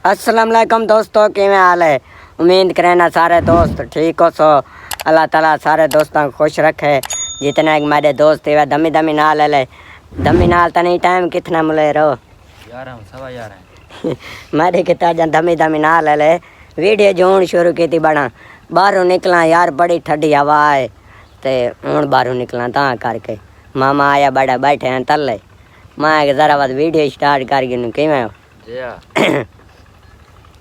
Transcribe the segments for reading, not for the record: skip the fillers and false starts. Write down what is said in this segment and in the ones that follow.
अस्सलाम वालेकुम दोस्तों, किवें हाल है। उम्मीद करें ना सारे दोस्त ठीक हो सो। अल्लाह ताला सारे दोस्तों को खुश रखे। जितने मेरे दोस्त है दमी दमी नाल ले दमी नाल तो नहीं टाइम कितना मिले रो 11 मेरे कितना जन दमी दमी नाल ले वीडियो जोन शुरू की थी बना बाहरों निकला यार, बड़ी ठंडी हवा है ते हूँ बाहरों निकला ता करके मामा आया बड़ा बैठे हैं तले। मैं जरा बाद वीडियो स्टार्ट कर गई किवें हो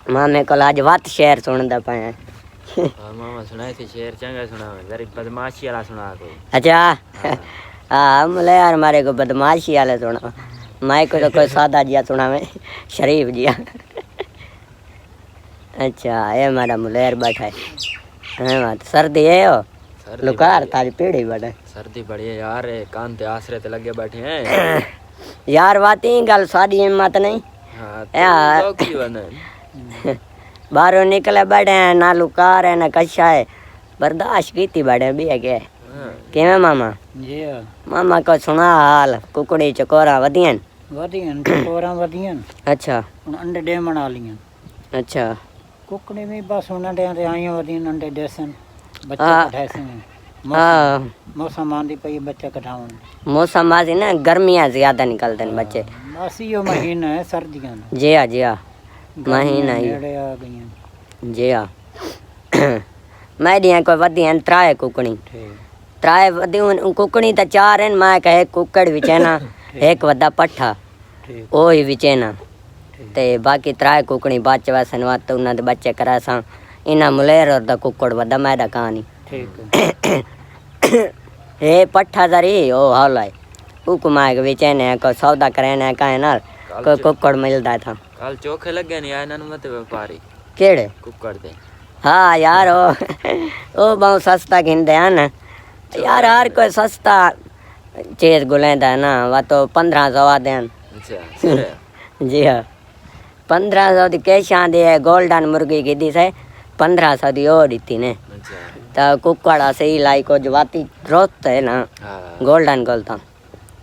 मामे को आज वत शेर सुनदा पाया मामा सुनाए थे शेर चंगा सुनावे जरा बदमाशी वाला सुना को। अच्छा हाँ बोले यार मारे को बदमाशी वाले सुना, मैं को तो कोई सादा जिया सुनावे शरीफ जिया। अच्छा ये हमारा मुलेर बैठा है बात सर्दी है हो लुकार तारी पीढ़ी बैठे सर्दी बढ़िया यार कान ते आसरे ते लगे बैठे हैं यार बात ही गल सादी हिम्मत नहीं यार बाहरों निकले बैठे हैं ना लुकार है ना कशा है बर्दाश्त की थी बैठे भी है क्या किवें मामा जी मामा को सुना हाल कुकड़ी चकोरा वधियन वधियन चकोरा वधियन। अच्छा अंडे डेमण वालियां। अच्छा कुकड़ी में बस हुन अंडे ते आइयां वधियन अंडे देसन बच्चे हाँ। कढाइसन हाँ मौसम आंदी पई बच्चे कढावन मौसम आज ना गर्मियाँ ज्यादा निकलते हैं बच्चे। बस यो महीना है सर्दियां दा। जी हाँ महीना ही नेड़े आ गईयां। जी हाँ मैं दिया कोई वधियन त्राए कुकड़ी ठीक त्राए वधियन कुकड़ी तो चार हैं। मैं कहे कुकड़ विचेना एक वड्डा पट्ठा ठीक ओ ही विचेना ते बाकी त्राए कुकड़ी बच वैसन वत उन्हां दे बच्चे करा सा इना मुलेर और दा कुकड़ वड्डा मैदा कहानी ठीक हे पट्ठा दरी ओ हौला हुकुमाए के विचेने को सौदा करेने काहे नाल को कुकड़ मिलदा था कल चोखे लगे नहीं आए नन मत व्यापारी केड़े कुकर दे। हाँ यार ओ बहुत सस्ता घिंदे हैं ना यार हर कोई सस्ता चीज गुलेंदा है ना वह तो 1500 देन। अच्छा जी हाँ 1500 दी कैशा दी है गोल्डन मुर्गी की दी से 1500 दी और दी ने अच्छा तो कुकड़ा से ही लाई को जवाती रोत है ना हाँ गोल्डन गोलता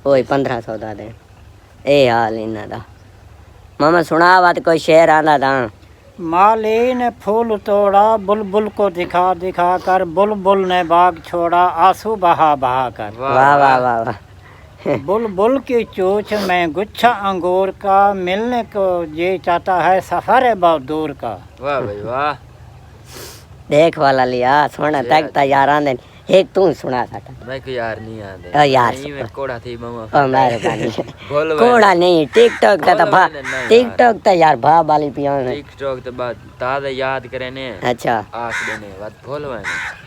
वही 1500 दा दे ए हाल इन्ना दा। मामा सुना बात कोई शेर आंदा था माली ने फूल तोड़ा बुलबुल को दिखा दिखा कर बुलबुल ने बाग छोड़ा आंसू बहा बहा कर। वाह वाह वाह वाह बुलबुल की चोंच में गुच्छा अंगूर का मिलने को ये चाहता है सफर है बहुत दूर का। वाह भाई वाह देख वाला लिया सोना तक यार आंदे एक तू सुना साटा मैं को यार नहीं आंदे ओ यार नहीं मैं कोड़ा थी मामा ओ मेहरबानी बोल कोड़ा नहीं टिकटॉक का भा टिकटॉक तो यार भा वाली पियो ने टिकटॉक तो बात तादा याद करे ने अच्छा आख देने बात बोल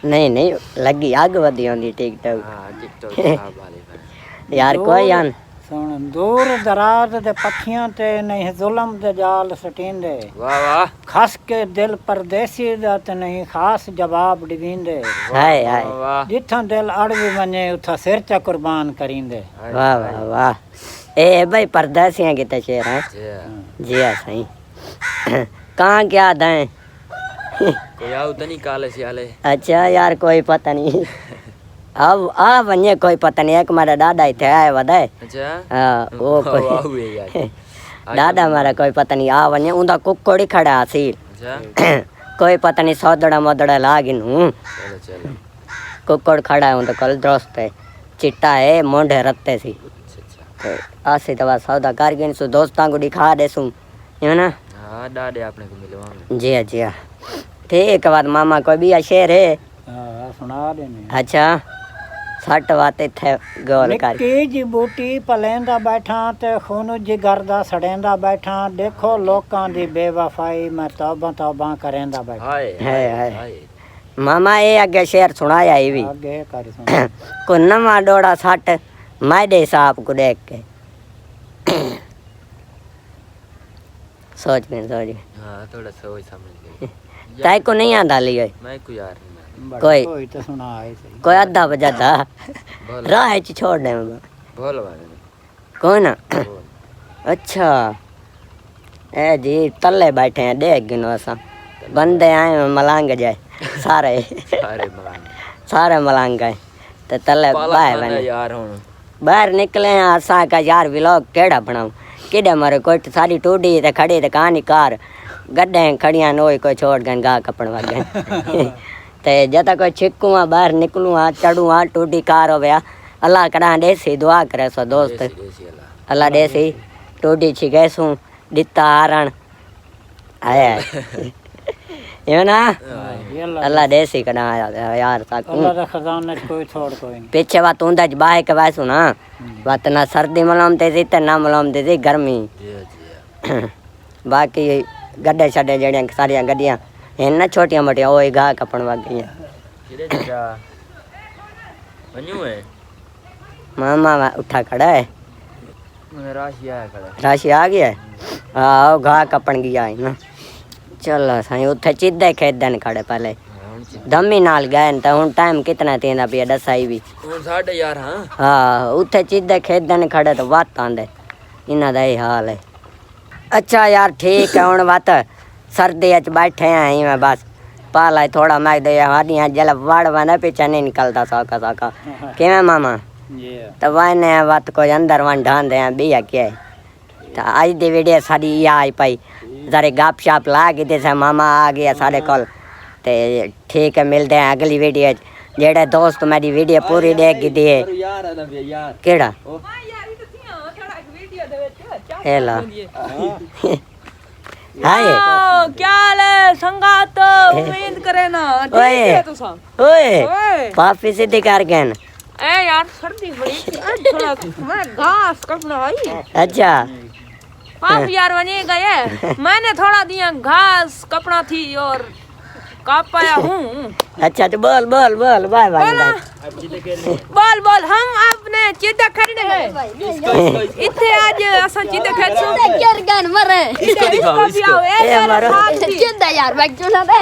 नहीं नहीं लगी आग वधी होंदी टिकटॉक हाँ टिकटॉक साहब वाले यार कोई यान सुन दूर दराज दे पखियां ते नहीं जुल्म दे जाल सटींदे। वाह वाह खस के दिल परदेसी दा ते नहीं खास जवाब डिवींदे। हाय हाय वाह जिथां दिल अड़ भी वञे उथा सिर चा कुर्बान करींदे। वाह वाह वाह ए भाई परदेसियां की शेर है जी हाँ सही कहाँ क्या दें कोई आओ तो नहीं काले सियाले। अच्छा यार कोई पता नहीं अब आ वने कोई पता नहीं एक मारा दादा ही थे आए वदाए अच्छा हाँ वो वाह कोई हुए यार दादा मारा कोई पता नहीं आ वने उनका कुकड़ी खड़ा सी अच्छा कोई पता नहीं सौदड़ा मोदड़ा लागिन हूँ चलो चलो कुकड़ खड़ा है उनका कल दोस्त है चिट्टा है मोंढे रत्ते सी अच्छा तो आसी दवा सौदा कर गिन सु दोस्तां को दिखा दे सु है ना। हाँ डाडे आपने को मिलवा जी हाँ जी हाँ ठीक बात मामा कोई भी शेर है हां सुना देने। अच्छा सट बाते थे गोल कर निक्की जी बूटी पलेंदा बैठा ते खून जिगर दा सड़ेंदा बैठा देखो लोकां दी बेवफाई मैं तौबा तौबा करेंदा बैठा। हाय हाय मामा ये आगे शेर सुनाया ही भी आगे कर सुन को नवा डोड़ा सट मैडे साहब को देख के सोच में हाँ थोड़ा सोच समझ ले ताई को नहीं आंदा लियो मैं को यार नहीं कोई तो सुना है सही कोई अद्धा बजा था बोल राह च छोड़ दे बोल वाले कौन ना बोल अच्छा ए जी तले बैठे हैं देख गिनो असा बंदे आए मलांग जाए सारे सारे मलांग सारे मलांग आए तो तले बाहर बने यार हुन बाहर निकले हैं असा का यार व्लॉग केड़ा बनाऊं केड़े मारे कोई सारी टूडी ते खड़ी ते कहानी कार गड्ढे खड़ियां नोई कोई छोड़ गन गा कपड़ वगे ते जता कोई छिकू बाहर निकलू चढ़ू टूटी कार हो गया अल्लाह कड़ा देसी दुआ करे सो दोस्त अल्लाह देसी टूटी छिगेसू दिता हारण आया ये ना अल्लाह देसी कड़ा यार अल्लाह दा खजाने च कोई छोड़ कोई नहीं पीछे बात उंदा बाहे के वैसू ना बात ना सर्दी मलम ते थी ना मलम ते थी गर्मी बाकी गड्ढे छड्डे जड़ियां सारियां गड्डियां हैं ना छोटियां मोटियां ओ गा कपन वग गई किरे चाचा वन्यू है मामा उठा खड़ा है मैं राशि आया खड़ा राशि आ गया है हाँ गा कपन गया है ना चलो साईं उत्थे चिद्दे खेदन खड़े पहले दमी नाल गए तो हुन टाइम कितना थींदा पिया दसाई भी हुन 11:30 हां हाँ उत्थे चिद्दे खेदन खड़े तो वत आंदे इन्हां दा ही हाल है अच्छा यार ठीक है हुन वत सर्दी च बैठे हैं मैं बस पाला थोड़ा मैं दे हाडियां जल वड़ वने पीछे नहीं निकलता साका साका किवें मामा तो वाने वत कोई अंदर वन ढांदे हैं बिया के तो आज दी वीडियो सारी ये आई पाई जरे गप शप ला के जैसे मामा आ गया सारे कोल ते ठीक है मिलते हैं अगली वीडियो जेड़े दोस्त मेरी वीडियो पूरी देख दिए केड़ा हेलो हाय क्या हाल है संगात उम्मीद करे ना ठीक है तू सब ओए पापी सीधी कर गए ए यार सर्दी बड़ी थोड़ा मैं घास कटना आई अच्छा पाप यार बने गए मैंने थोड़ा दिया घास कपड़ा थी और काप पाया हूँ अच्छा तो बोल बोल बोल बाय बाय बोल बोल हम अपने चिद्दा खरीदे हैं इतने आज असा चिद्दा खरीद सो करगन मरे इसको भी आओ ए मारो चिंता यार मैं चुना दे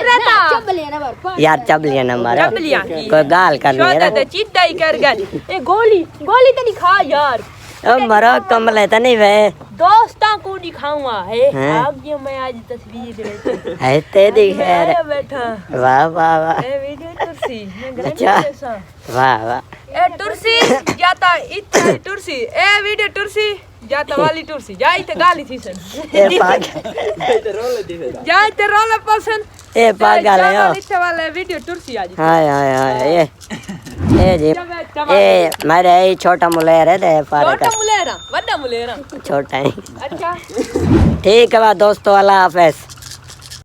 चबलिया ना बर यार चबलिया नंबर चबलिया की कोई गाल करनी है शोधा ते चिद्दा ही कर गए ए गोली गोली तो नहीं खा यार ओ मरो कमले तो नहीं वे दोस्तां को दिखाऊंगा है हैं? आगे मैं आज तस्वीर लेके है तेरी खैर मैं बैठा वाह वाह वाह ए वीडियो तुरसी मैं ग्रैंड अच्छा। जैसा वाह वाह ए तुरसी जाता इतना तुरसी ए वीडियो तुरसी जाता वाली तुरसी जाई ते गाली थी सन ए पागल जाई ते रोला पसंद ए पागल है ओ इतने वाले वीडियो तुरसी आज हाय हाय हाय ए जी ए मेरे ये छोटा मुलेर है दे फारे छोटा मुलेरा बड़ा मुलेरा छोटा ही अच्छा ठीक है दोस्तों अल्लाह हाफिज